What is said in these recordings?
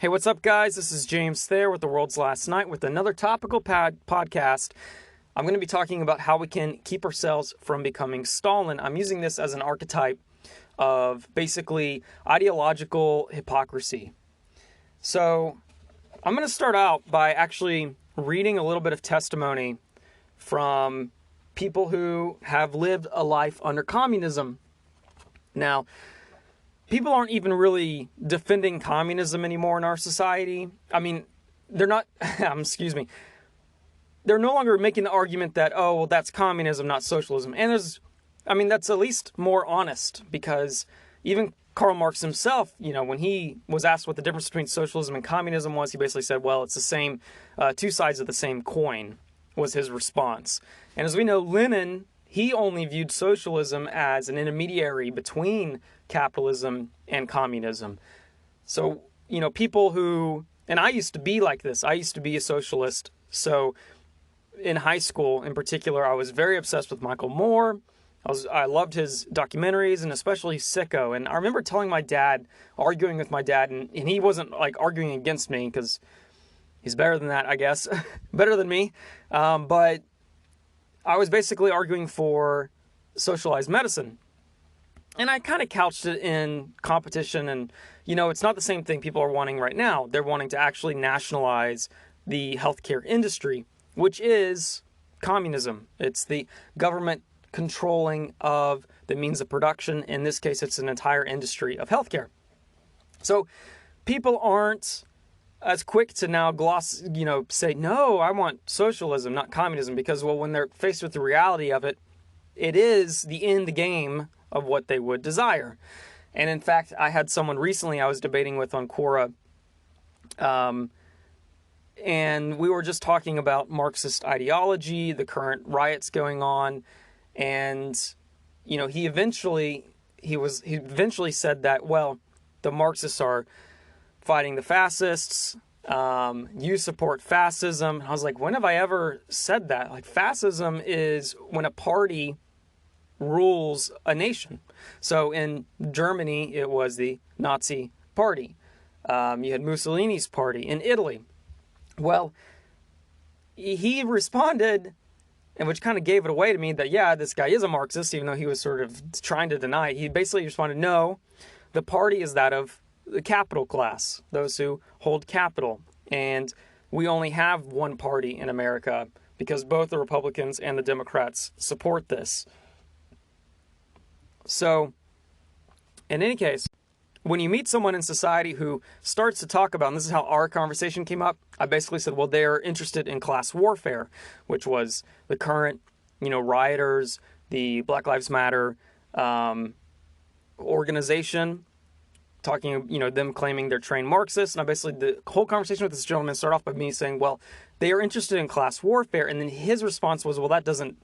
Hey, what's up, guys? This is James Thayer with The World's Last Night with another topical podcast. I'm going to be talking about how we can keep ourselves from becoming Stalin. I'm using this as an archetype of basically ideological hypocrisy. So I'm going to start out by actually reading a little bit of testimony from people who have lived a life under communism. Now, people aren't even really defending communism anymore in our society. I mean, they're not, they're no longer making the argument that, oh, well, that's communism, not socialism. And that's at least more honest, because even Karl Marx himself, when he was asked what the difference between socialism and communism was, he basically said, well, it's the same, two sides of the same coin, was his response. And as we know, Lenin, he only viewed socialism as an intermediary between capitalism and communism. So, people who, and I used to be like this, I used to be a socialist. So in high school in particular, I was very obsessed with Michael Moore. I loved his documentaries, and especially Sicko. And I remember arguing with my dad, and he wasn't like arguing against me, because he's better than that, I guess, better than me. But I was basically arguing for socialized medicine. And I kind of couched it in competition, and, it's not the same thing people are wanting right now. They're wanting to actually nationalize the healthcare industry, which is communism. It's the government controlling of the means of production. In this case, it's an entire industry of healthcare. So people aren't as quick to now say, no, I want socialism, not communism, because, well, when they're faced with the reality of it, it is the end game of what they would desire. And in fact, I had someone recently I was debating with on Quora, and we were just talking about Marxist ideology, the current riots going on, and he eventually said that, well, the Marxists are fighting the fascists. You support fascism. And I was like, when have I ever said that? Like, fascism is when a party rules a nation. So in Germany, it was the Nazi party. You had Mussolini's party in Italy. Well, he responded, and which kind of gave it away to me that, yeah, this guy is a Marxist, even though he was sort of trying to deny it. He basically responded, no, the party is that of the capital class, those who hold capital. And we only have one party in America because both the Republicans and the Democrats support this. So, in any case, when you meet someone in society who starts to talk about, and this is how our conversation came up, I basically said, well, they're interested in class warfare, which was the current, rioters, the Black Lives Matter organization, talking, them claiming they're trained Marxists. And the whole conversation with this gentleman started off by me saying, well, they are interested in class warfare. And then his response was, well, that doesn't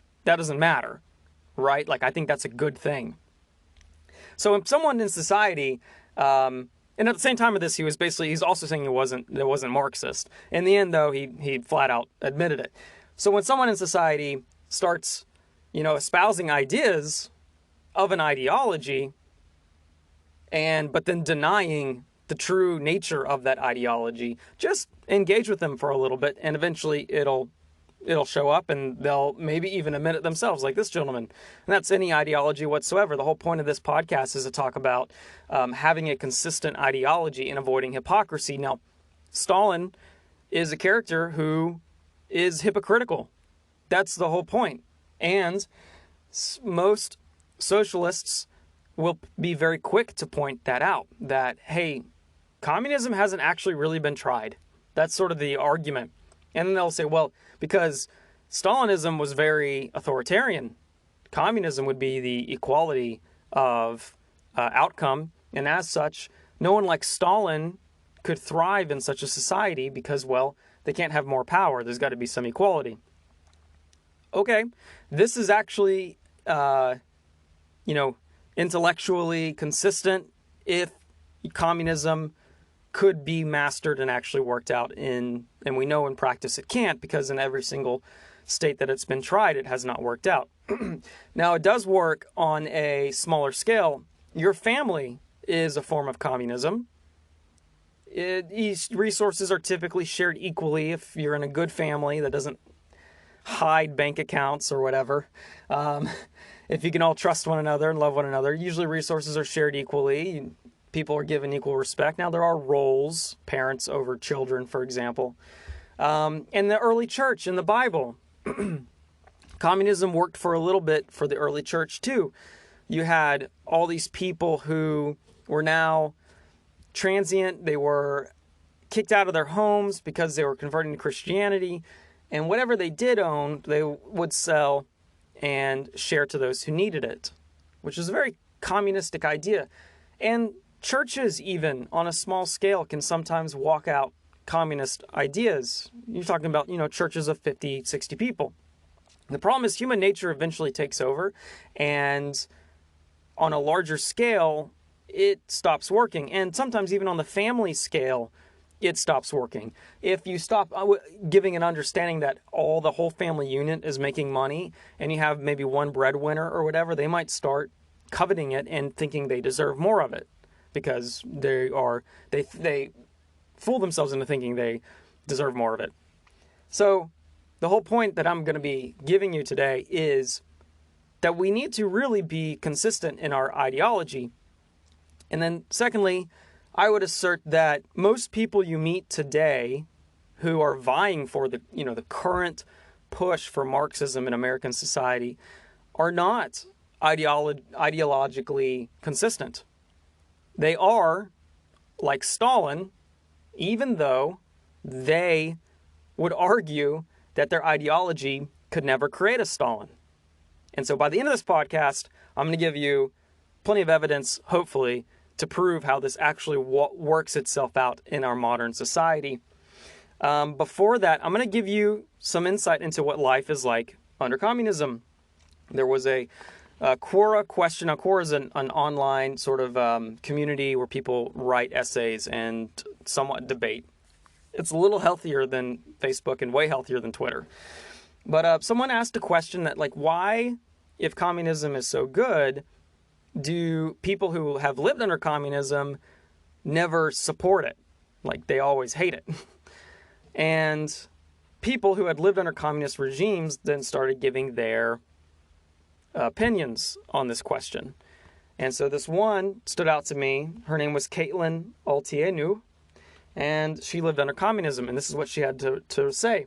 matter, right? Like, I think that's a good thing. So if someone in society, and at the same time of this, he's also saying it wasn't Marxist. In the end, though, he flat out admitted it. So when someone in society starts, espousing ideas of an ideology, but then denying the true nature of that ideology, just engage with them for a little bit, and eventually it'll show up, and they'll maybe even admit it themselves, like this gentleman. And that's any ideology whatsoever. The whole point of this podcast is to talk about having a consistent ideology and avoiding hypocrisy. Now, Stalin is a character who is hypocritical. That's the whole point. And most socialists will be very quick to point that out, that, hey, communism hasn't actually really been tried. That's sort of the argument. And then they'll say, well, because Stalinism was very authoritarian, communism would be the equality of outcome. And as such, no one like Stalin could thrive in such a society because, well, they can't have more power. There's got to be some equality. Okay, this is actually, intellectually consistent if communism could be mastered and actually worked out and we know in practice it can't, because in every single state that it's been tried, it has not worked out. Now, it does work on a smaller scale. Your family is a form of communism. These resources are typically shared equally if you're in a good family that doesn't hide bank accounts or whatever. If you can all trust one another and love one another, usually resources are shared equally. People are given equal respect. Now, there are roles, parents over children, for example. In the early church, in the Bible, communism worked for a little bit for the early church too. You had all these people who were now transient. They were kicked out of their homes because they were converting to Christianity. And whatever they did own, they would sell and share to those who needed it, which is a very communistic idea. And churches, even on a small scale, can sometimes walk out communist ideas. You're talking about, churches of 50, 60 people. The problem is human nature eventually takes over, and on a larger scale, it stops working. And sometimes even on the family scale, it stops working. If you stop giving an understanding that the whole family unit is making money, and you have maybe one breadwinner or whatever, they might start coveting it and thinking they deserve more of it because they fool themselves into thinking they deserve more of it. So the whole point that I'm going to be giving you today is that we need to really be consistent in our ideology. And then secondly, I would assert that most people you meet today who are vying for the current push for Marxism in American society are not ideologically consistent. They are like Stalin, even though they would argue that their ideology could never create a Stalin. And so by the end of this podcast, I'm going to give you plenty of evidence, hopefully, to prove how this actually works itself out in our modern society. Before that, I'm going to give you some insight into what life is like under communism. There was a Quora question. Now, Quora is an online sort of community where people write essays and somewhat debate. It's a little healthier than Facebook and way healthier than Twitter. But someone asked a question that, why, if communism is so good, do people who have lived under communism never support it? They always hate it. And people who had lived under communist regimes then started giving their opinions on this question. And so this one stood out to me. Her name was Caitlin Altienu, and she lived under communism. And this is what she had to say.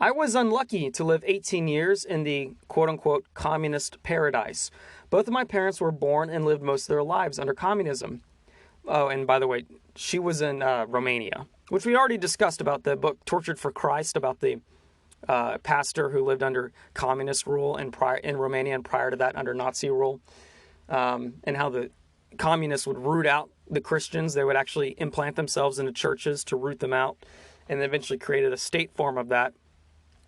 I was unlucky to live 18 years in the quote-unquote communist paradise. Both of my parents were born and lived most of their lives under communism. Oh, and by the way, she was in Romania, which we already discussed about the book Tortured for Christ, about the pastor who lived under communist rule in Romania and prior to that under Nazi rule, and how the communists would root out the Christians. They would actually implant themselves into churches to root them out, and they eventually created a state form of that,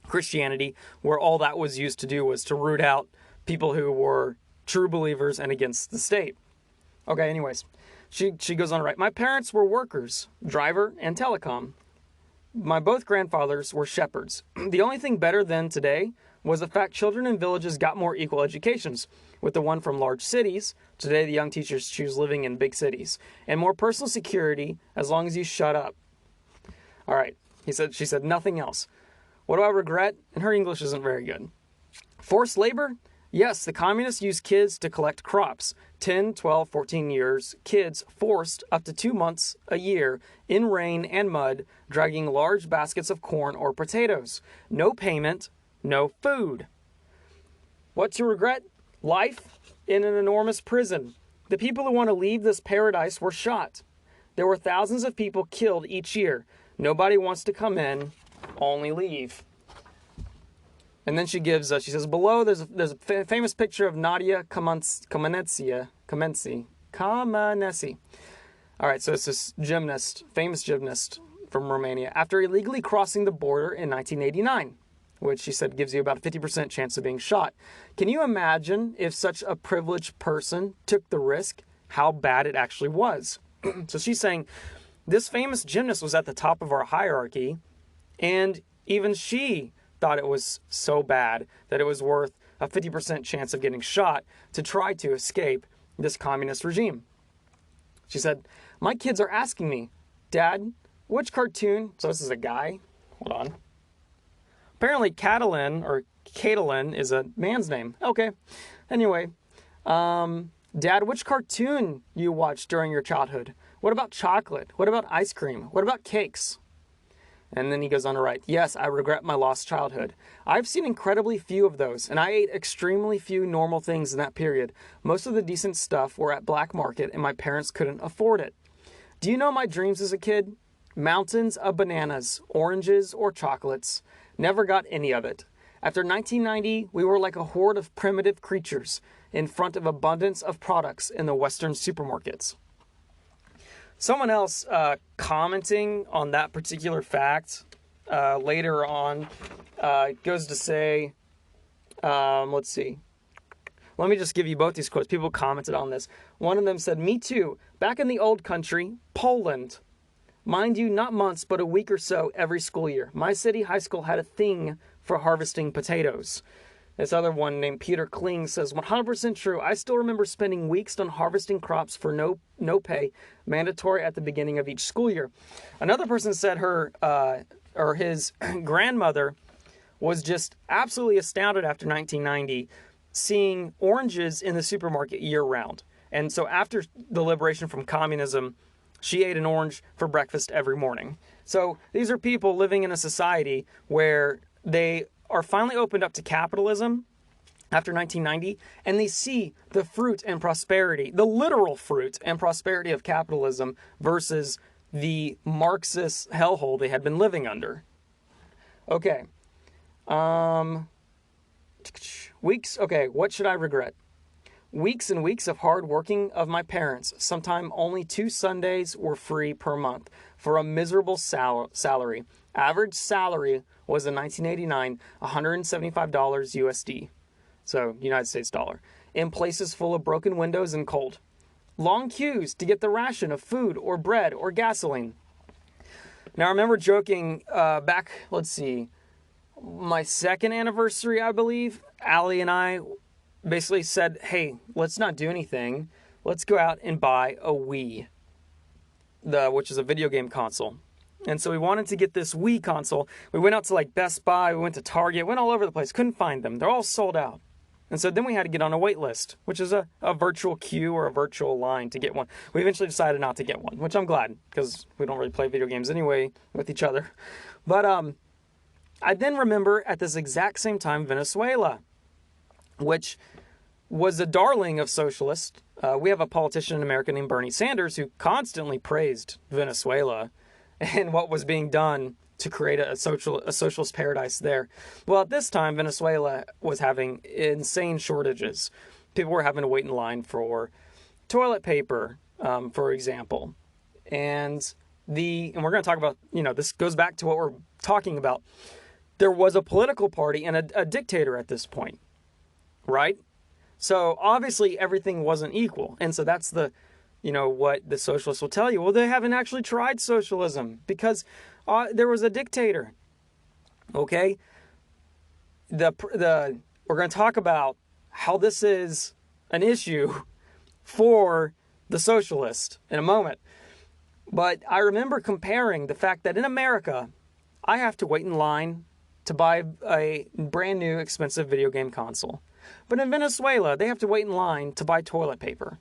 Christianity, where all that was used to do was to root out people who were true believers and against the state. Okay, anyways, she goes on to write, my parents were workers, driver and telecom. My both grandfathers were shepherds. The only thing better than today was the fact children in villages got more equal educations. With the one from large cities, today the young teachers choose living in big cities. And more personal security as long as you shut up. All right, she said nothing else. What do I regret? And her English isn't very good. Forced labor? Yes, the communists use kids to collect crops. 10, 12, 14 years, kids forced up to 2 months a year in rain and mud, dragging large baskets of corn or potatoes. No payment, no food. What to regret? Life in an enormous prison. The people who want to leave this paradise were shot. There were thousands of people killed each year. Nobody wants to come in, only leave. And then she gives, she says, below there's a famous picture of Nadia Kamenetsy. All right, so it's this famous gymnast from Romania, after illegally crossing the border in 1989, which she said gives you about a 50% chance of being shot. Can you imagine if such a privileged person took the risk, how bad it actually was? So she's saying, this famous gymnast was at the top of our hierarchy, and even she thought it was so bad that it was worth a 50% chance of getting shot to try to escape this communist regime. She said, My kids are asking me, Dad, which cartoon? So this is a guy. Hold on. Apparently Catalin is a man's name. Okay. Anyway, Dad, which cartoon you watched during your childhood? What about chocolate? What about ice cream? What about cakes? And then he goes on to write, yes, I regret my lost childhood. I've seen incredibly few of those, and I ate extremely few normal things in that period. Most of the decent stuff were at black market, and my parents couldn't afford it. Do you know my dreams as a kid? Mountains of bananas, oranges, or chocolates. Never got any of it. After 1990, we were like a horde of primitive creatures in front of abundance of products in the Western supermarkets. Someone else commenting on that particular fact later on goes to say, let's see. Let me just give you both these quotes. People commented on this. One of them said, me too. Back in the old country, Poland. Mind you, not months, but a week or so every school year. My city high school had a thing for harvesting potatoes. This other one named Peter Kling says, 100% true. I still remember spending weeks on harvesting crops for no pay, mandatory at the beginning of each school year. Another person said his grandmother was just absolutely astounded after 1990, seeing oranges in the supermarket year round. And so after the liberation from communism, she ate an orange for breakfast every morning. So these are people living in a society where they are finally opened up to capitalism after 1990, and they see the fruit and prosperity, the literal fruit and prosperity of capitalism versus the Marxist hellhole they had been living under. Okay. Weeks. Okay, what should I regret? Weeks and weeks of hard working of my parents. Sometimes only 2 Sundays were free per month for a miserable salary. Average salary was in 1989, $175 USD. So United States dollar. In places full of broken windows and cold. Long queues to get the ration of food or bread or gasoline. Now I remember joking back, let's see, my second anniversary, I believe, Allie and I basically said, hey, let's not do anything. Let's go out and buy a Wii, which is a video game console. And so we wanted to get this Wii console. We went out to like Best Buy, we went to Target, went all over the place, couldn't find them. They're all sold out. And so then we had to get on a wait list, which is a virtual queue or a virtual line to get one. We eventually decided not to get one, which I'm glad, because we don't really play video games anyway with each other. But I then remember at this exact same time, Venezuela, which was a darling of socialists. We have a politician in America named Bernie Sanders who constantly praised Venezuela and what was being done to create a socialist paradise there. Well, at this time, Venezuela was having insane shortages. People were having to wait in line for toilet paper, for example. And we're going to talk about, this goes back to what we're talking about. There was a political party and a dictator at this point, right? So obviously everything wasn't equal. And so that's what the socialists will tell you. Well, they haven't actually tried socialism because there was a dictator. Okay? We're going to talk about how this is an issue for the socialist in a moment. But I remember comparing the fact that in America, I have to wait in line to buy a brand new expensive video game console. But in Venezuela, they have to wait in line to buy toilet paper.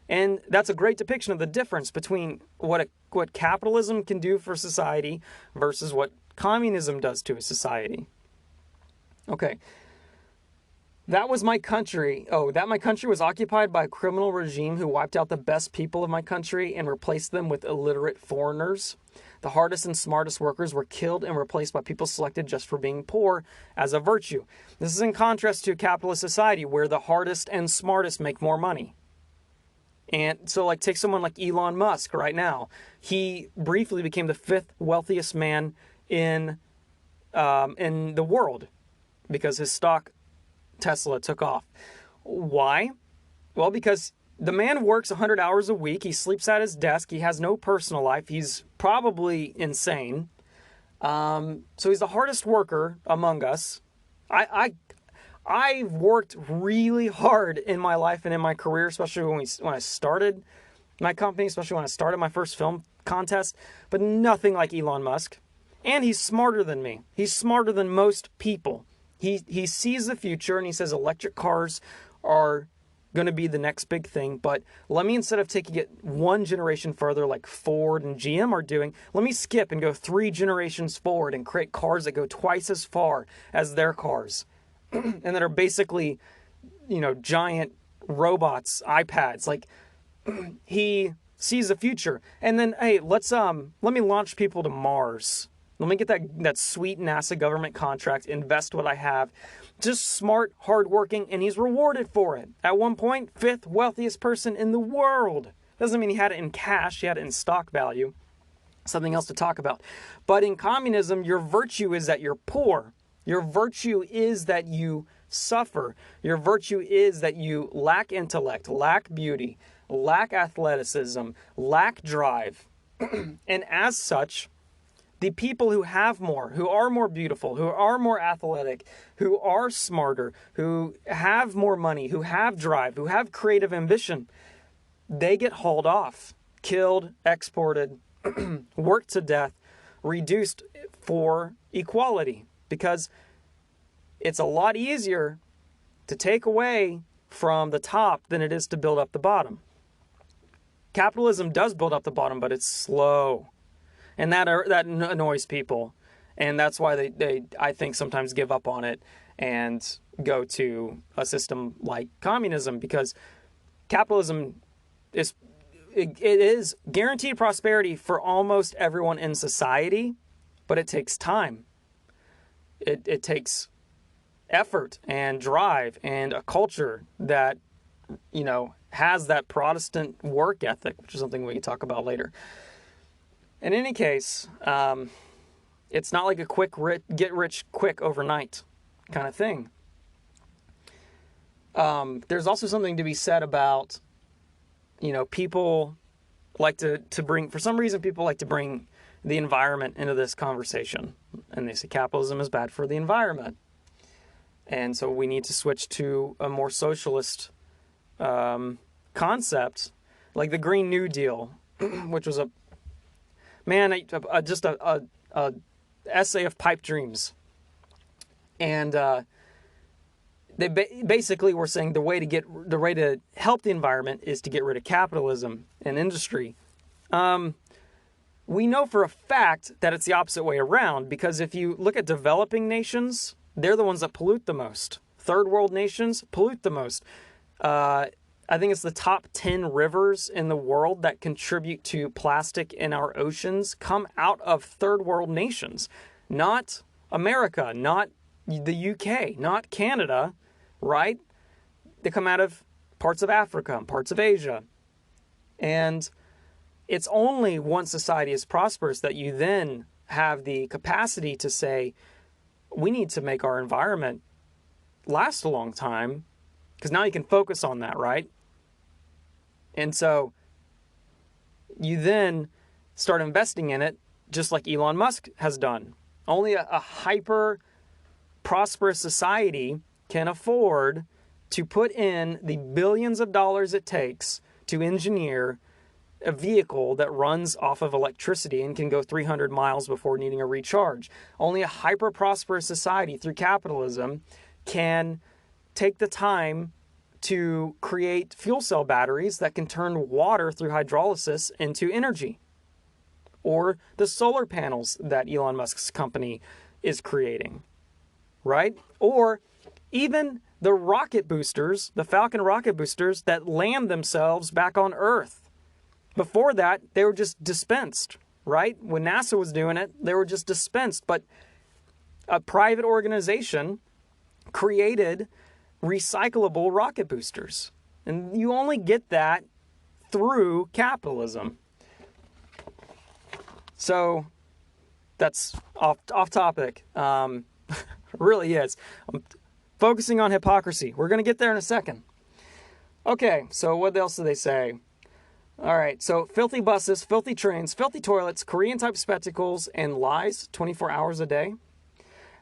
And that's a great depiction of the difference between what capitalism can do for society versus what communism does to a society. Okay. That was my country. My country was occupied by a criminal regime who wiped out the best people of my country and replaced them with illiterate foreigners. The hardest and smartest workers were killed and replaced by people selected just for being poor as a virtue. This is in contrast to a capitalist society where the hardest and smartest make more money. And so take someone like Elon Musk right now. He briefly became the 5th wealthiest man in the world because his stock Tesla took off. Why? Well, because the man works 100 hours a week. He sleeps at his desk. He has no personal life. He's probably insane. So he's the hardest worker among us. I've worked really hard in my life and in my career, especially when I started. my company, especially when I started my first film contest, but nothing like Elon Musk. And he's smarter than me. He's smarter than most people. He sees the future and he says electric cars are going to be the next big thing. But let me, instead of taking it one generation further like Ford and GM are doing, let me skip and go 3 generations forward and create cars that go twice as far as their cars. And that are basically, giant robots, iPads. Like, he sees the future. And then, hey, let me launch people to Mars. Let me get that sweet NASA government contract, invest what I have. Just smart, hardworking, and he's rewarded for it. At one point, 5th wealthiest person in the world. Doesn't mean he had it in cash, he had it in stock value. Something else to talk about. But in communism, your virtue is that you're poor. Your virtue is that you suffer. Your virtue is that you lack intellect, lack beauty, lack athleticism, lack drive. And as such, the people who have more, who are more beautiful, who are more athletic, who are smarter, who have more money, who have drive, who have creative ambition, they get hauled off, killed, exported, worked to death, reduced for equality. Because it's a lot easier to take away from the top than it is to build up the bottom. Capitalism does build up the bottom, but it's slow. And that annoys people. And that's why they I think, sometimes give up on it and go to a system like communism, because capitalism is guaranteed prosperity for almost everyone in society, but it takes time. It takes effort and drive and a culture that, has that Protestant work ethic, which is something we can talk about later. In any case, it's not like a get rich quick overnight kind of thing. There's also something to be said about, people like to bring, for some reason, people like to bring the environment into this conversation. And they say capitalism is bad for the environment. And so we need to switch to a more socialist concept, like the Green New Deal, which was just a essay of pipe dreams. And they basically were saying the way to help the environment is to get rid of capitalism and industry. We know for a fact that it's the opposite way around, because if you look at developing nations, they're the ones that pollute the most. Third world nations pollute the most. I think it's the top 10 rivers in the world that contribute to plastic in our oceans come out of third world nations. Not America, not the UK, not Canada, right? They come out of parts of Africa, parts of Asia. And it's only once society is prosperous that you then have the capacity to say, we need to make our environment last a long time, because now you can focus on that, right? And so you then start investing in it, just like Elon Musk has done. Only a hyper prosperous society can afford to put in the billions of dollars it takes to engineer a vehicle that runs off of electricity and can go 300 miles before needing a recharge. Only a hyper-prosperous society through capitalism can take the time to create fuel cell batteries that can turn water through hydrolysis into energy. Or the solar panels that Elon Musk's company is creating, right? Or even the rocket boosters, the Falcon rocket boosters that land themselves back on Earth. Before that, they were just dispensed, right? When NASA was doing it, they were just dispensed. But a private organization created recyclable rocket boosters. And you only get that through capitalism. So that's off topic. Really is. I'm focusing on hypocrisy. We're going to get there in a second. Okay, so what else do they say? All right, so filthy buses, filthy trains, filthy toilets, Korean-type spectacles, and lies 24 hours a day.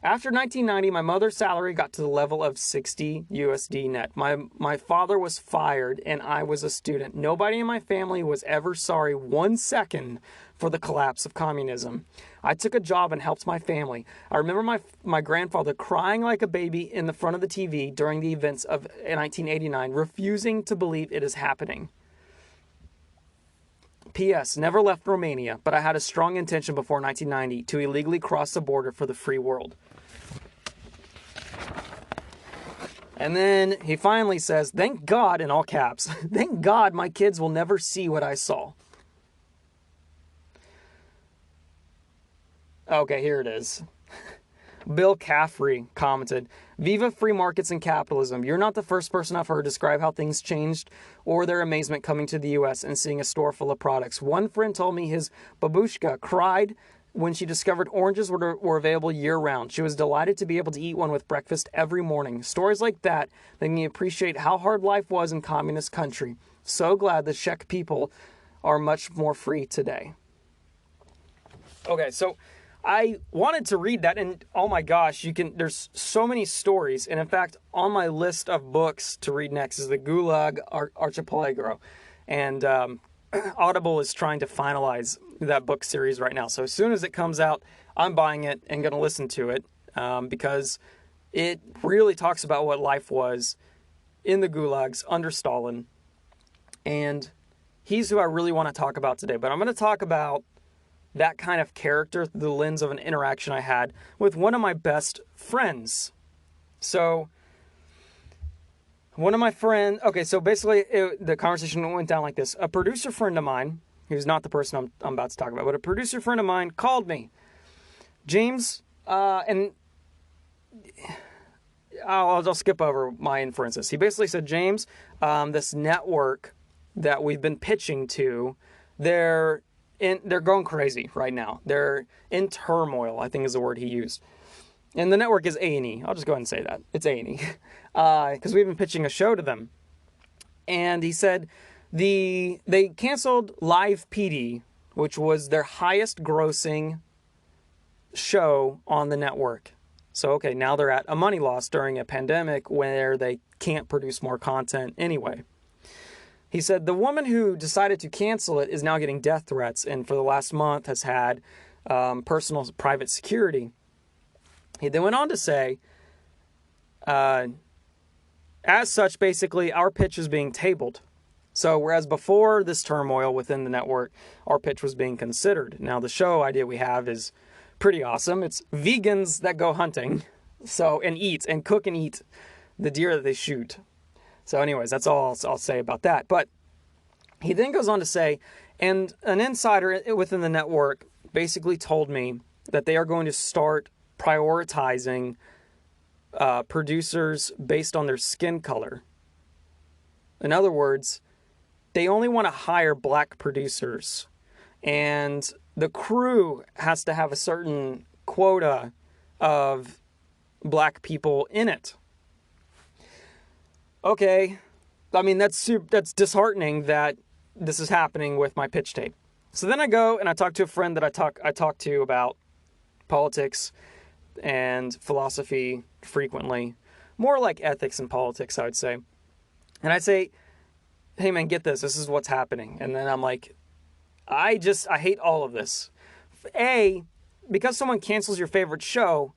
After 1990, my mother's salary got to the level of 60 USD net. My father was fired and I was a student. Nobody in my family was ever sorry 1 second for the collapse of communism. I took a job and helped my family. I remember my grandfather crying like a baby in the front of the TV during the events of 1989, refusing to believe it is happening. P.S. Never left Romania, but I had a strong intention before 1990 to illegally cross the border for the free world. And then he finally says, thank God, in all caps, thank God my kids will never see what I saw. Okay, here it is. Bill Caffrey commented, Viva free markets and capitalism. You're not the first person I've heard describe how things changed or their amazement coming to the U.S. and seeing a store full of products. One friend told me his babushka cried when she discovered oranges were available year-round. She was delighted to be able to eat one with breakfast every morning. Stories like that make me appreciate how hard life was in communist country. So glad the Czech people are much more free today. Okay, so I wanted to read that, and oh my gosh, there's so many stories. And in fact, on my list of books to read next is the Gulag Archipelago. And Audible is trying to finalize that book series right now. So as soon as it comes out, I'm buying it and going to listen to it because it really talks about what life was in the gulags under Stalin. And he's who I really want to talk about today. But I'm going to talk about that kind of character through the lens of an interaction I had with one of my best friends. So, one of my friends... Okay, so basically, the conversation went down like this. A producer friend of mine, who's not the person I'm about to talk about, but a producer friend of mine called me. James, and I'll skip over my inferences. He basically said, James, this network that we've been pitching to, they're going crazy right now. They're in turmoil, I think is the word he used. And the network is A&E. I'll just go ahead and say that. It's A&E. Because we've been pitching a show to them. And he said they canceled Live PD, which was their highest grossing show on the network. So, okay, now they're at a money loss during a pandemic where they can't produce more content anyway. He said the woman who decided to cancel it is now getting death threats and for the last month has had personal private security. He then went on to say, as such, basically, our pitch is being tabled. So whereas before this turmoil within the network, our pitch was being considered. Now the show idea we have is pretty awesome. It's vegans that go hunting and eat and cook and eat the deer that they shoot. So anyways, that's all I'll say about that. But he then goes on to say, and an insider within the network basically told me that they are going to start prioritizing producers based on their skin color. In other words, they only want to hire black producers. And the crew has to have a certain quota of black people in it. Okay, I mean, that's disheartening that this is happening with my pitch tape. So then I go and I talk to a friend that I talk to about politics and philosophy frequently. More like ethics and politics, I would say. And I'd say, hey man, get this. This is what's happening. And then I'm like, I hate all of this. Because someone cancels your favorite show,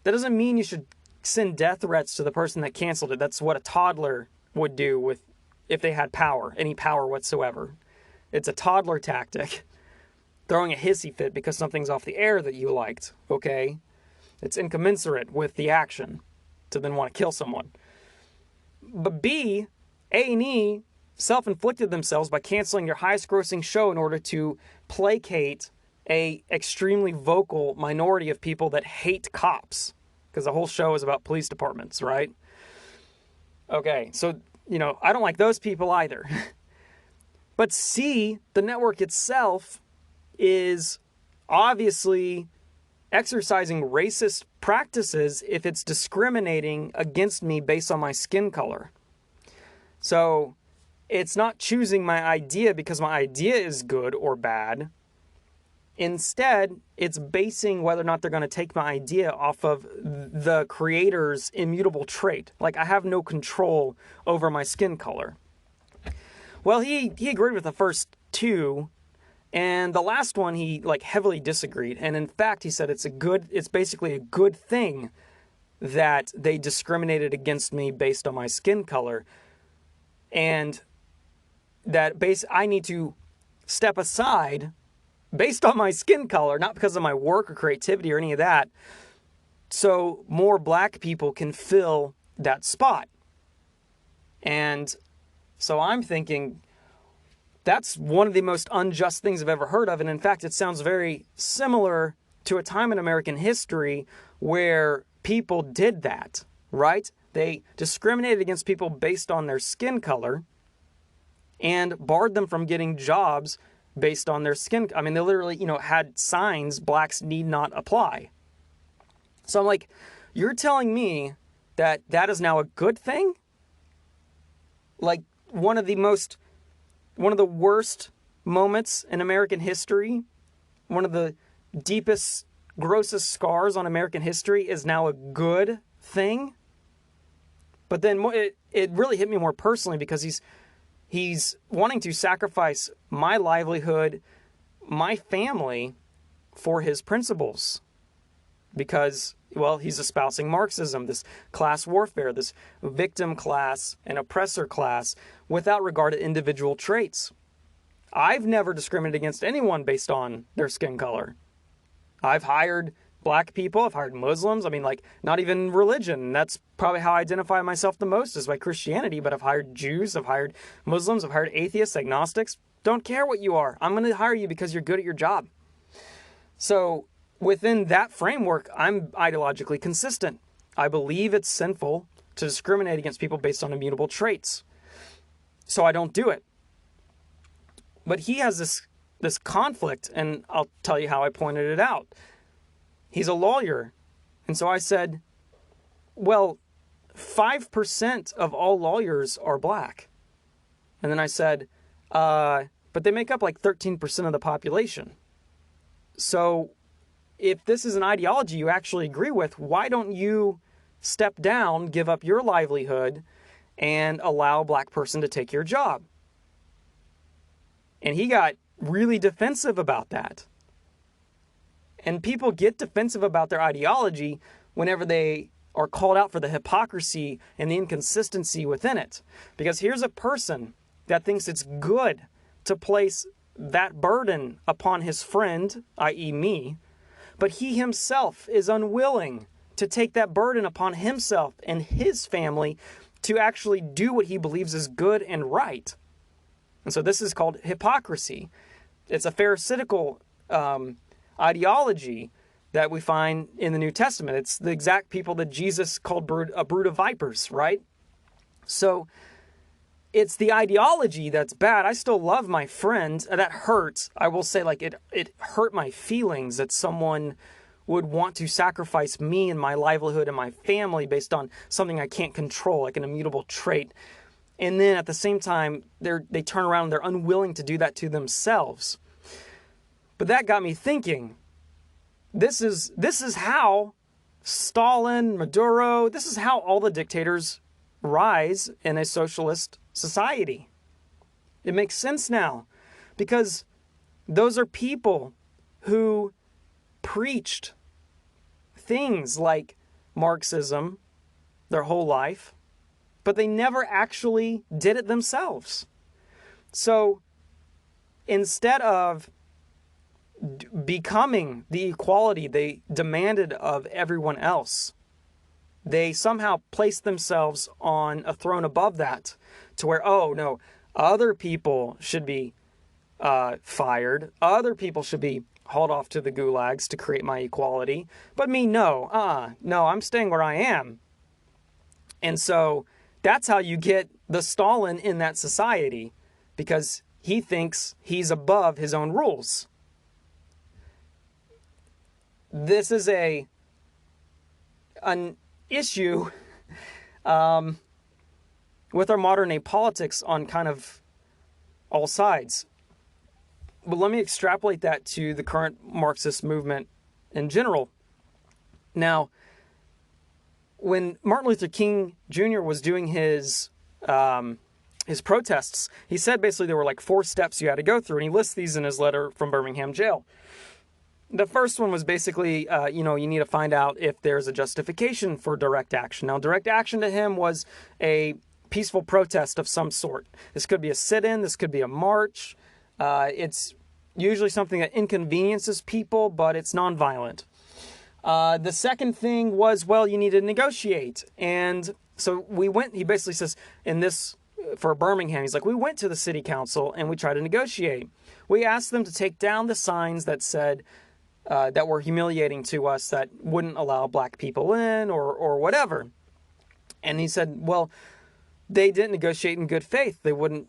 that doesn't mean you should send death threats to the person that canceled it. That's what a toddler would do if they had power, any power whatsoever. It's a toddler tactic. Throwing a hissy fit because something's off the air that you liked, okay? It's incommensurate with the action to then want to kill someone. But B, A&E self-inflicted themselves by canceling your highest grossing show in order to placate a extremely vocal minority of people that hate cops. Because the whole show is about police departments, right? Okay, so, I don't like those people either. But C, the network itself is obviously exercising racist practices if it's discriminating against me based on my skin color. So it's not choosing my idea because my idea is good or bad. Instead, it's basing whether or not they're going to take my idea off of the creator's immutable trait. Like, I have no control over my skin color. Well, he agreed with the first two, and the last one he like heavily disagreed. And in fact, he said it's basically a good thing that they discriminated against me based on my skin color, and that I need to step aside based on my skin color, not because of my work or creativity or any of that, so more black people can fill that spot. And so I'm thinking, that's one of the most unjust things I've ever heard of. And in fact, it sounds very similar to a time in American history where people did that, right? They discriminated against people based on their skin color and barred them from getting jobs based on their skin. I mean, they literally, had signs, blacks need not apply. So I'm like, you're telling me that that is now a good thing? Like, one of the worst moments in American history, one of the deepest, grossest scars on American history is now a good thing? But then it really hit me more personally because he's wanting to sacrifice my livelihood, my family, for his principles. Because, well, he's espousing Marxism, this class warfare, this victim class and oppressor class, without regard to individual traits. I've never discriminated against anyone based on their skin color. I've hired black people, I've hired Muslims, not even religion. That's probably how I identify myself the most, is by Christianity, but I've hired Jews, I've hired Muslims, I've hired atheists, agnostics. Don't care what you are. I'm going to hire you because you're good at your job. So within that framework, I'm ideologically consistent. I believe it's sinful to discriminate against people based on immutable traits. So I don't do it. But he has this conflict, and I'll tell you how I pointed it out. He's a lawyer. And so I said, well, 5% of all lawyers are black. And then I said, but they make up like 13% of the population. So if this is an ideology you actually agree with, why don't you step down, give up your livelihood, and allow a black person to take your job? And he got really defensive about that. And people get defensive about their ideology whenever they are called out for the hypocrisy and the inconsistency within it. Because here's a person that thinks it's good to place that burden upon his friend, i.e. me, but he himself is unwilling to take that burden upon himself and his family to actually do what he believes is good and right. And so this is called hypocrisy. It's a pharisaical ideology that we find in the New Testament. It's the exact people that Jesus called a brood of vipers, right? So it's the ideology that's bad. I still love my friend. That hurts. I will say, it hurt my feelings that someone would want to sacrifice me and my livelihood and my family based on something I can't control, like an immutable trait. And then at the same time, they turn around and they're unwilling to do that to themselves. But that got me thinking, this is how Stalin, Maduro, this is how all the dictators rise in a socialist society. It makes sense now, because those are people who preached things like Marxism their whole life, but they never actually did it themselves. So instead of becoming the equality they demanded of everyone else, they somehow placed themselves on a throne above that, to where, oh no, other people should be fired, other people should be hauled off to the gulags to create my equality, but me, no, I'm staying where I am. And so that's how you get the Stalin in that society, because he thinks he's above his own rules. This is an issue with our modern day politics on kind of all sides. But let me extrapolate that to the current Marxist movement in general. Now, when Martin Luther King Jr. was doing his protests, he said basically there were like 4 steps you had to go through, and he lists these in his letter from Birmingham jail. The first one was basically, you need to find out if there's a justification for direct action. Now, direct action to him was a peaceful protest of some sort. This could be a sit-in, this could be a march. It's usually something that inconveniences people, but it's nonviolent. The second thing was, well, you need to negotiate. And so he basically says in this, for Birmingham, he's like, we went to the city council and we tried to negotiate. We asked them to take down the signs that said, that were humiliating to us, that wouldn't allow black people in or whatever. And he said, well, they didn't negotiate in good faith. They wouldn't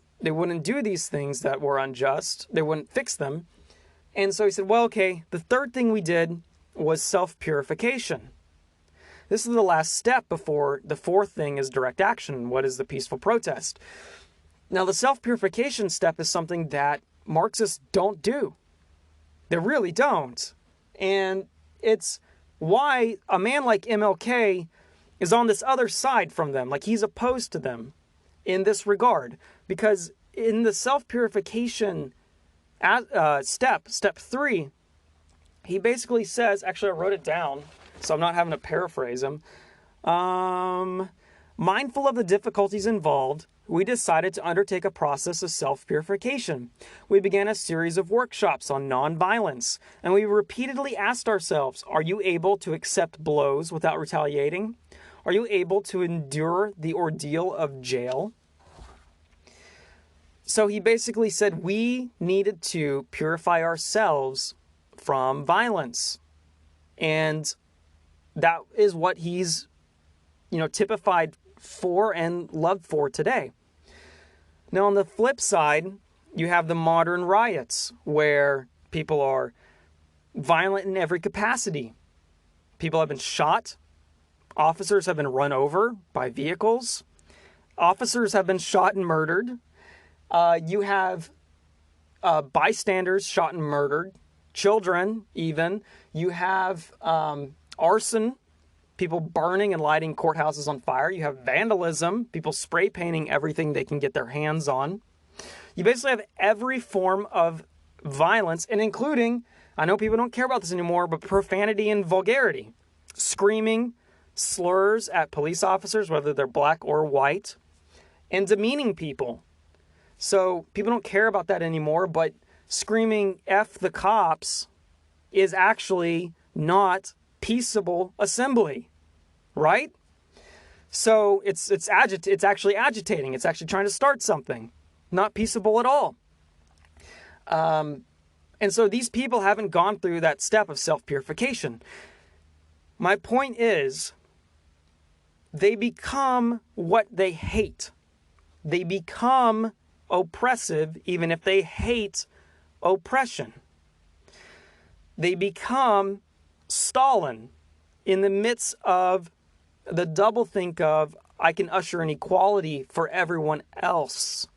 do these things that were unjust. They wouldn't fix them. And so he said, well, okay, the third thing we did was self-purification. This is the last step before the fourth thing is direct action. What is the peaceful protest? Now, the self-purification step is something that Marxists don't do. They really don't. And it's why a man like MLK is on this other side from them. Like, he's opposed to them in this regard. Because in the self-purification step 3, he basically says, actually I wrote it down, so I'm not having to paraphrase him. Mindful of the difficulties involved, we decided to undertake a process of self-purification. We began a series of workshops on nonviolence, and we repeatedly asked ourselves, are you able to accept blows without retaliating? Are you able to endure the ordeal of jail? So he basically said we needed to purify ourselves from violence. And that is what he's, typified for and loved for today. Now, on the flip side, you have the modern riots where people are violent in every capacity. People have been shot. Officers have been run over by vehicles. Officers have been shot and murdered. You have bystanders shot and murdered. Children, even. You have arson. People burning and lighting courthouses on fire. You have vandalism, people spray painting everything they can get their hands on. You basically have every form of violence, and including, I know people don't care about this anymore, but profanity and vulgarity. Screaming, slurs at police officers, whether they're black or white, and demeaning people. So people don't care about that anymore, but screaming F the cops is actually not peaceable assembly, right? So it's actually agitating. It's actually trying to start something. Not peaceable at all. And so these people haven't gone through that step of self-purification. My point is, they become what they hate. They become oppressive even if they hate oppression. They become Stalin in the midst of the doublethink of, I can usher in equality for everyone else.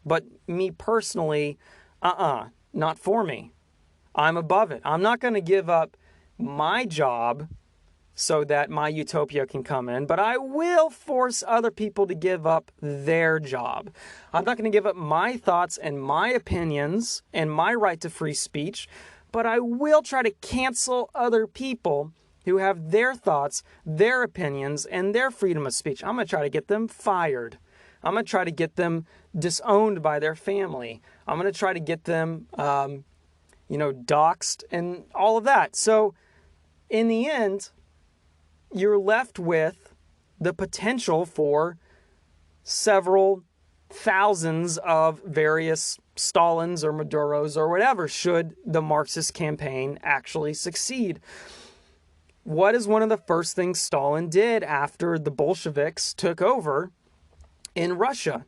But me personally, not for me. I'm above it. I'm not going to give up my job so that my utopia can come in, but I will force other people to give up their job. I'm not going to give up my thoughts and my opinions and my right to free speech, but I will try to cancel other people who have their thoughts, their opinions, and their freedom of speech. I'm going to try to get them fired. I'm going to try to get them disowned by their family. I'm going to try to get them, doxxed and all of that. So in the end, you're left with the potential for several thousands of various Stalins or Maduros or whatever, should the Marxist campaign actually succeed. What is one of the first things Stalin did after the Bolsheviks took over in Russia?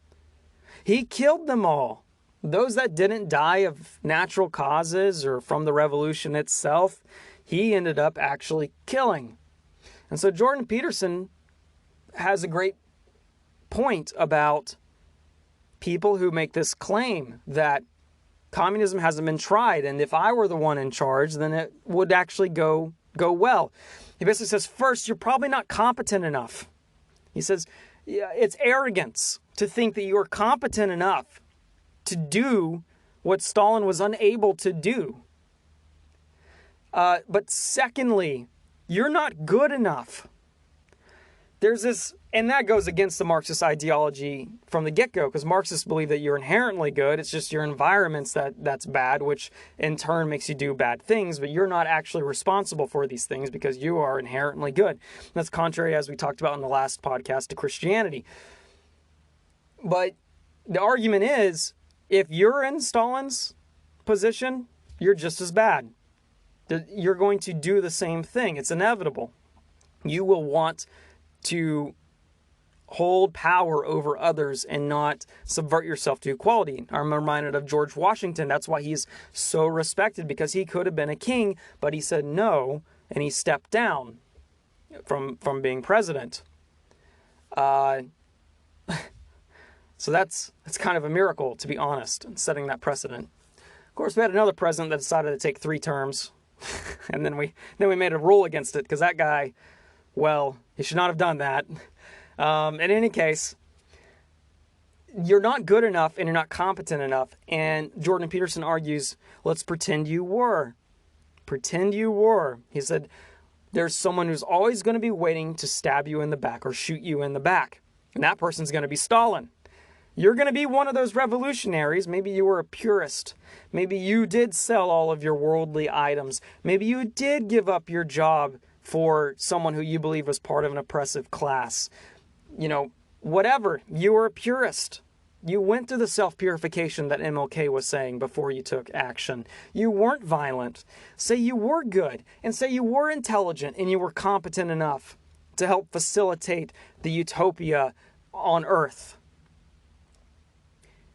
He killed them all. Those that didn't die of natural causes or from the revolution itself, he ended up actually killing. And so Jordan Peterson has a great point about people who make this claim that Communism hasn't been tried, and if I were the one in charge, then it would actually go well. He basically says, first, you're probably not competent enough. He says, yeah, it's arrogance to think that you are competent enough to do what Stalin was unable to do. But secondly, you're not good enough. There's this, and that goes against the Marxist ideology from the get-go, because Marxists believe that you're inherently good. It's just your environment's that's bad, which in turn makes you do bad things, but you're not actually responsible for these things because you are inherently good. That's contrary, as we talked about in the last podcast, to Christianity. But the argument is, if you're in Stalin's position, you're just as bad. You're going to do the same thing. It's inevitable. You will want to hold power over others and not subvert yourself to equality. I'm reminded of George Washington. That's why he's so respected, because he could have been a king, but he said no, and he stepped down from being president. So that's kind of a miracle, to be honest, in setting that precedent. Of course, we had another president that decided to take 3 terms, and then we made a rule against it, because that guy, well, he should not have done that. In any case, you're not good enough and you're not competent enough. And Jordan Peterson argues, let's pretend you were. Pretend you were. He said, there's someone who's always going to be waiting to stab you in the back or shoot you in the back. And that person's going to be Stalin. You're going to be one of those revolutionaries. Maybe you were a purist. Maybe you did sell all of your worldly items. Maybe you did give up your job for someone who you believe was part of an oppressive class. You know, whatever. You were a purist. You went through the self-purification that MLK was saying before you took action. You weren't violent. Say you were good, and say you were intelligent and you were competent enough to help facilitate the utopia on Earth.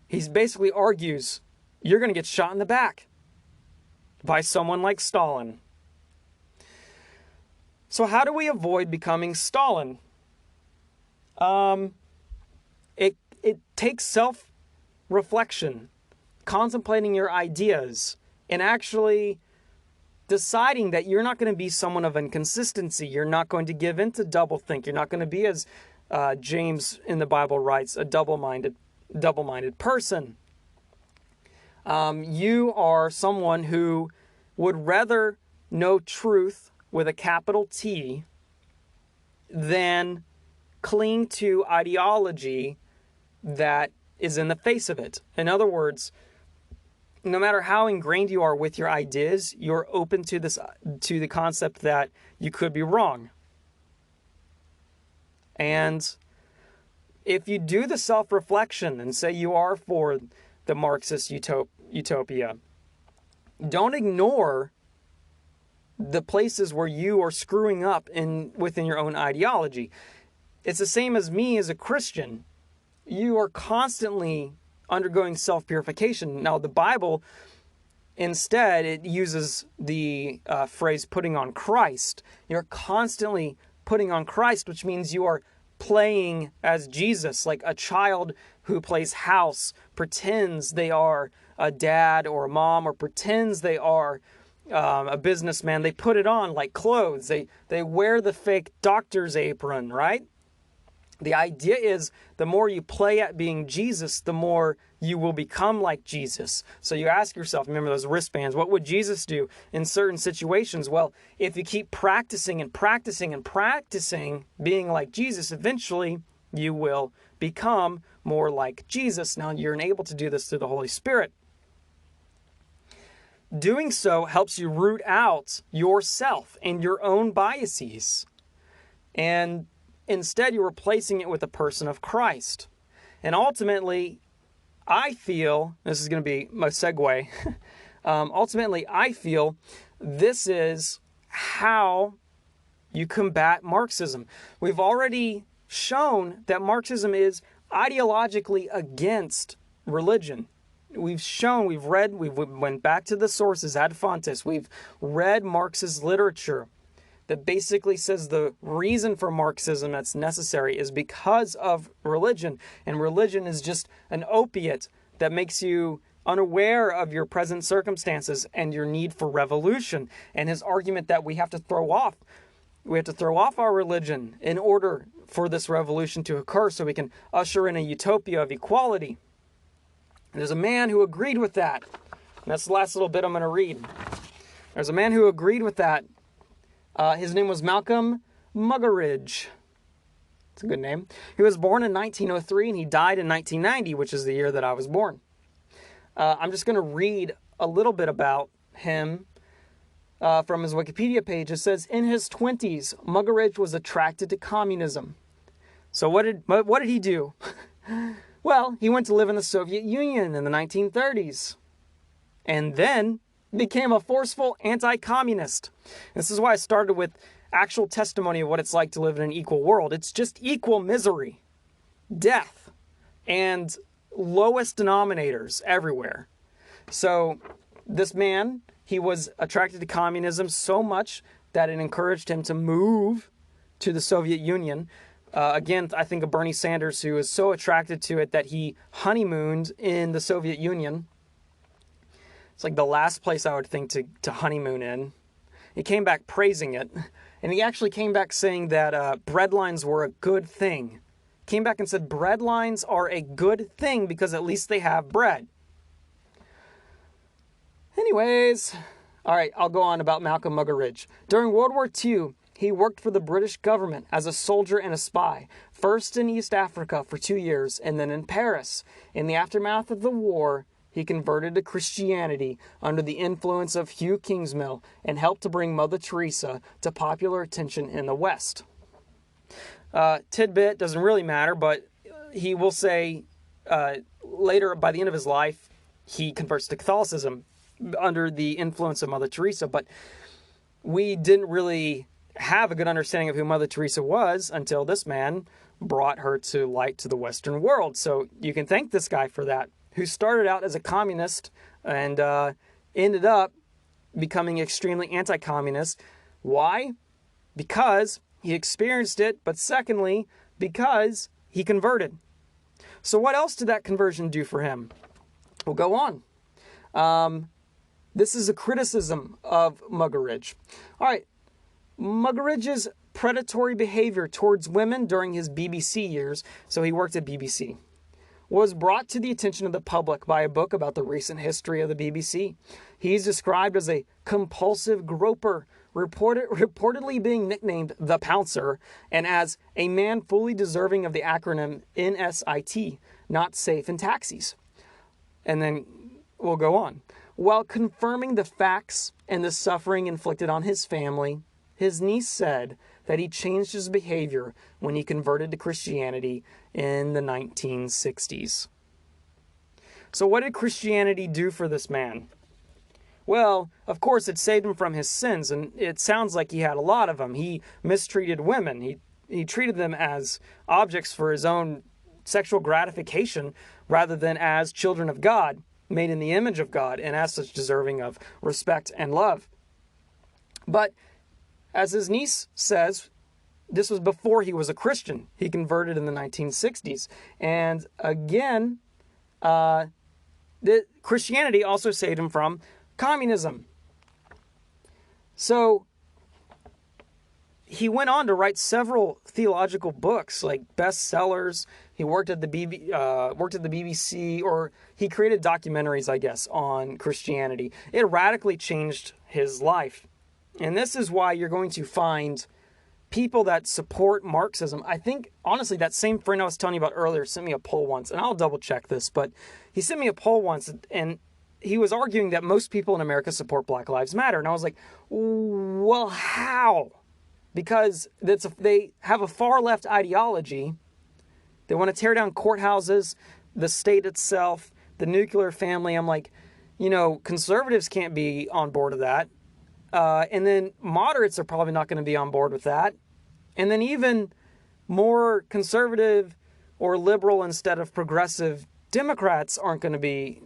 He basically argues you're going to get shot in the back by someone like Stalin. So how do we avoid becoming Stalin? It takes self-reflection, contemplating your ideas, and actually deciding that you're not going to be someone of inconsistency. You're not going to give in to doublethink. You're not going to be, as James in the Bible writes, a double-minded person. You are someone who would rather know truth with a capital T than cling to ideology that is in the face of it. In other words, no matter how ingrained you are with your ideas, you're open to the concept that you could be wrong. And if you do the self-reflection and say you are for the Marxist utopia, don't ignore the places where you are screwing up within your own ideology. It's the same as me as a Christian. You are constantly undergoing self-purification. Now, the Bible, instead, it uses the phrase putting on Christ. You're constantly putting on Christ, which means you are playing as Jesus, like a child who plays house, pretends they are a dad or a mom, or pretends they are a businessman. They put it on like clothes. They wear the fake doctor's apron, right? The idea is the more you play at being Jesus, the more you will become like Jesus. So you ask yourself, remember those wristbands, what would Jesus do in certain situations? Well, if you keep practicing and practicing and practicing being like Jesus, eventually you will become more like Jesus. Now, you're enabled to do this through the Holy Spirit. Doing so helps you root out yourself and your own biases. And instead, you're replacing it with a person of Christ. And ultimately, I feel, this is going to be my segue, ultimately, I feel this is how you combat Marxism. We've already shown that Marxism is ideologically against religion. We've read, we went back to the sources, ad fontes. We've read Marxist literature that basically says the reason for Marxism that's necessary is because of religion. And religion is just an opiate that makes you unaware of your present circumstances and your need for revolution. And his argument that we have to throw off our religion in order for this revolution to occur so we can usher in a utopia of equality. And there's a man who agreed with that. And that's the last little bit I'm going to read. There's a man who agreed with that. His name was Malcolm Muggeridge. It's a good name. He was born in 1903 and he died in 1990, which is the year that I was born. I'm just going to read a little bit about him from his Wikipedia page. It says, in his 20s, Muggeridge was attracted to communism. So what did he do? Well, he went to live in the Soviet Union in the 1930s. And then became a forceful anti-communist. This is why I started with actual testimony of what it's like to live in an equal world. It's just equal misery, death, and lowest denominators everywhere. So this man, he was attracted to communism so much that it encouraged him to move to the Soviet Union. Again, I think of Bernie Sanders, who was so attracted to it that he honeymooned in the Soviet Union. It's like the last place I would think to honeymoon in. He came back praising it. And he actually came back saying that breadlines were a good thing. Came back and said breadlines are a good thing because at least they have bread. Anyways, all right, I'll go on about Malcolm Muggeridge. During World War II, he worked for the British government as a soldier and a spy, first in East Africa for 2 years and then in Paris. In the aftermath of the war, he converted to Christianity under the influence of Hugh Kingsmill and helped to bring Mother Teresa to popular attention in the West. Tidbit, doesn't really matter, but he will say later, by the end of his life, he converts to Catholicism under the influence of Mother Teresa. But we didn't really have a good understanding of who Mother Teresa was until this man brought her to light to the Western world. So you can thank this guy for that, who started out as a communist and ended up becoming extremely anti-communist. Why? Because he experienced it, but secondly, because he converted. So what else did that conversion do for him? We'll go on. This is a criticism of Muggeridge. All right, Muggeridge's predatory behavior towards women during his BBC years, so he worked at BBC, was brought to the attention of the public by a book about the recent history of the BBC. He's described as a compulsive groper, reportedly being nicknamed the Pouncer, and as a man fully deserving of the acronym NSIT, not safe in taxis. And then we'll go on. While confirming the facts and the suffering inflicted on his family, his niece said that he changed his behavior when he converted to Christianity in the 1960s. So what did Christianity do for this man? Well, of course, it saved him from his sins, and it sounds like he had a lot of them. He mistreated women. He treated them as objects for his own sexual gratification rather than as children of God, made in the image of God, and as such deserving of respect and love. But as his niece says, this was before he was a Christian. He converted in the 1960s. And again, Christianity also saved him from communism. So he went on to write several theological books, like bestsellers. He worked at the BBC, or he created documentaries, I guess, on Christianity. It radically changed his life. And this is why you're going to find people that support Marxism. I think, honestly, that same friend I was telling you about earlier sent me a poll once, and I'll double check this, but he sent me a poll once, and he was arguing that most people in America support Black Lives Matter. And I was like, well, how? Because they have a far-left ideology. They want to tear down courthouses, the state itself, the nuclear family. I'm like, conservatives can't be on board with that. And then moderates are probably not going to be on board with that. And then even more conservative or liberal instead of progressive Democrats aren't going to be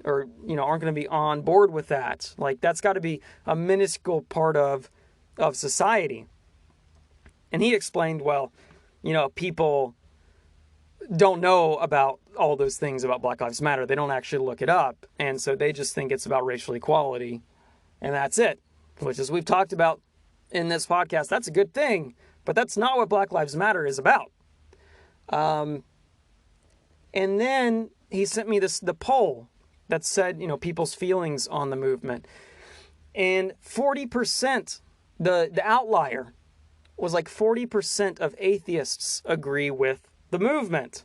on board with that. Like, that's got to be a minuscule part of society. And he explained, well, people don't know about all those things about Black Lives Matter. They don't actually look it up. And so they just think it's about racial equality. And that's it. Which, as we've talked about in this podcast, that's a good thing. But that's not what Black Lives Matter is about. And then he sent me the poll that said, people's feelings on the movement. And 40%, the outlier was like 40% of atheists agree with the movement.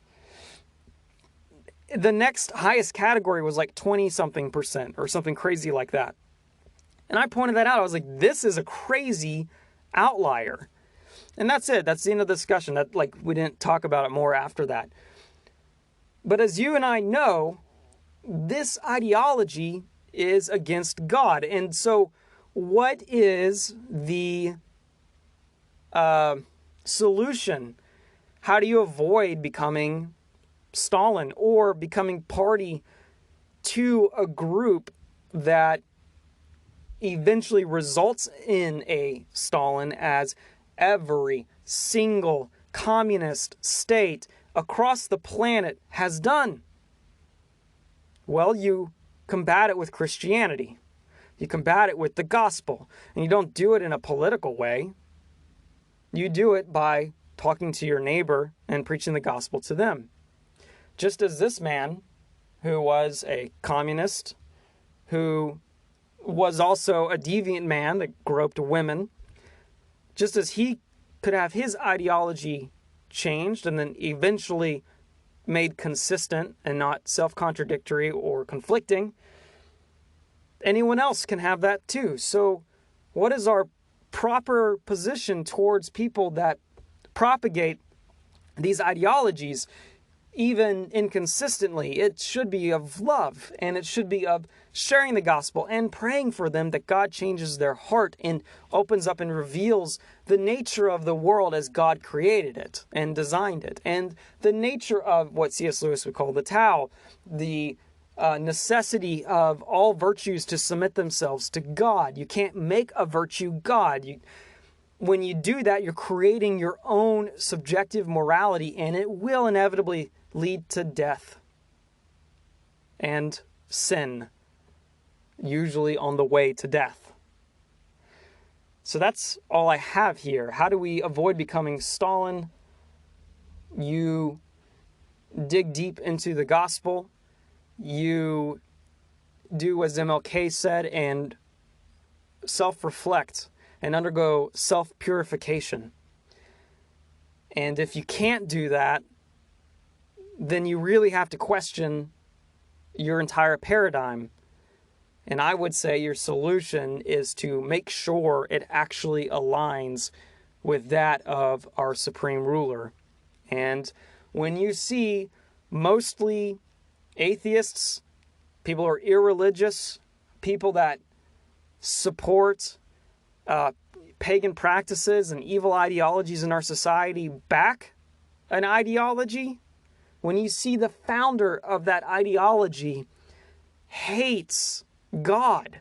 The next highest category was like 20-something% or something crazy like that. And I pointed that out. I was like, this is a crazy outlier. And that's it. That's the end of the discussion. That, we didn't talk about it more after that. But as you and I know, this ideology is against God. And so what is the solution? How do you avoid becoming Stalin or becoming party to a group that eventually results in a Stalin, as every single communist state across the planet has done? Well, you combat it with Christianity. You combat it with the gospel. And you don't do it in a political way. You do it by talking to your neighbor and preaching the gospel to them. Just as this man, who was a communist, who was also a deviant man that groped women, just as he could have his ideology changed and then eventually made consistent and not self-contradictory or conflicting, anyone else can have that too. So what is our proper position towards people that propagate these ideologies, even inconsistently? It should be of love, and it should be of sharing the gospel and praying for them that God changes their heart and opens up and reveals the nature of the world as God created it and designed it, and the nature of what C.S. Lewis would call the Tao, the necessity of all virtues to submit themselves to God. You can't make a virtue God. When you do that, you're creating your own subjective morality, and it will inevitably lead to death and sin, usually on the way to death. So that's all I have here. How do we avoid becoming Stalin? You dig deep into the gospel. You do as MLK said and self-reflect and undergo self-purification. And if you can't do that, then you really have to question your entire paradigm. And I would say your solution is to make sure it actually aligns with that of our supreme ruler. And when you see mostly atheists, people who are irreligious, people that support pagan practices and evil ideologies in our society back an ideology, when you see the founder of that ideology hates God,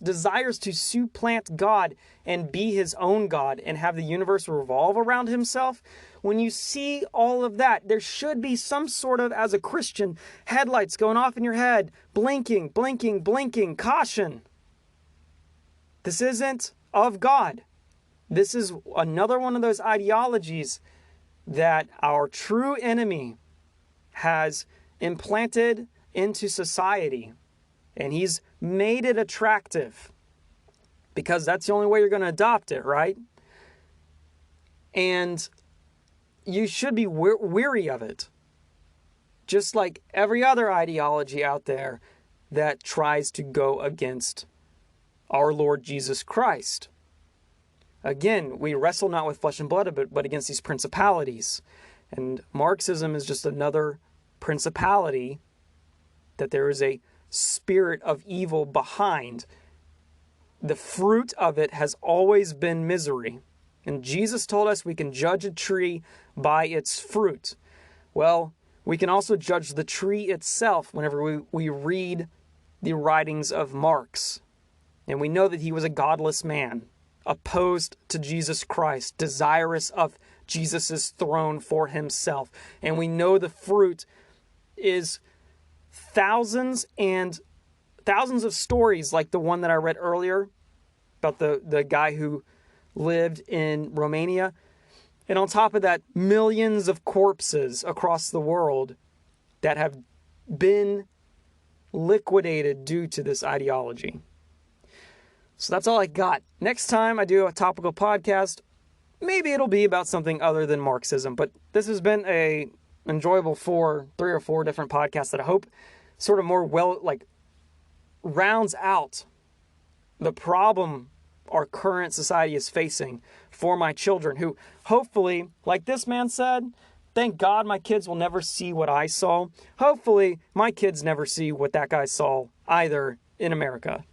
desires to supplant God and be his own God and have the universe revolve around himself, when you see all of that, there should be some sort of, as a Christian, headlights going off in your head, blinking, blinking, blinking, caution. This isn't of God. This is another one of those ideologies that our true enemy has implanted into society. And he's made it attractive because that's the only way you're going to adopt it, right? And you should be weary of it. Just like every other ideology out there that tries to go against our Lord Jesus Christ. Again, we wrestle not with flesh and blood, but against these principalities. And Marxism is just another principality that there is a spirit of evil behind. The fruit of it has always been misery. And Jesus told us we can judge a tree by its fruit. Well, we can also judge the tree itself whenever we read the writings of Marx. And we know that he was a godless man, opposed to Jesus Christ, desirous of Jesus' throne for himself. And we know the fruit is thousands and thousands of stories like the one that I read earlier about the guy who lived in Romania. And on top of that, millions of corpses across the world that have been liquidated due to this ideology. So that's all I got. Next time I do a topical podcast, maybe it'll be about something other than Marxism. But this has been a enjoyable 3 or 4 different podcasts that I hope sort of more rounds out the problem our current society is facing for my children, who hopefully, like this man said, thank God my kids will never see what I saw. Hopefully my kids never see what that guy saw either in America.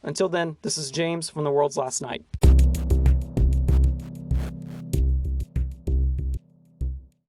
Until then, this is James from The World's Last Night.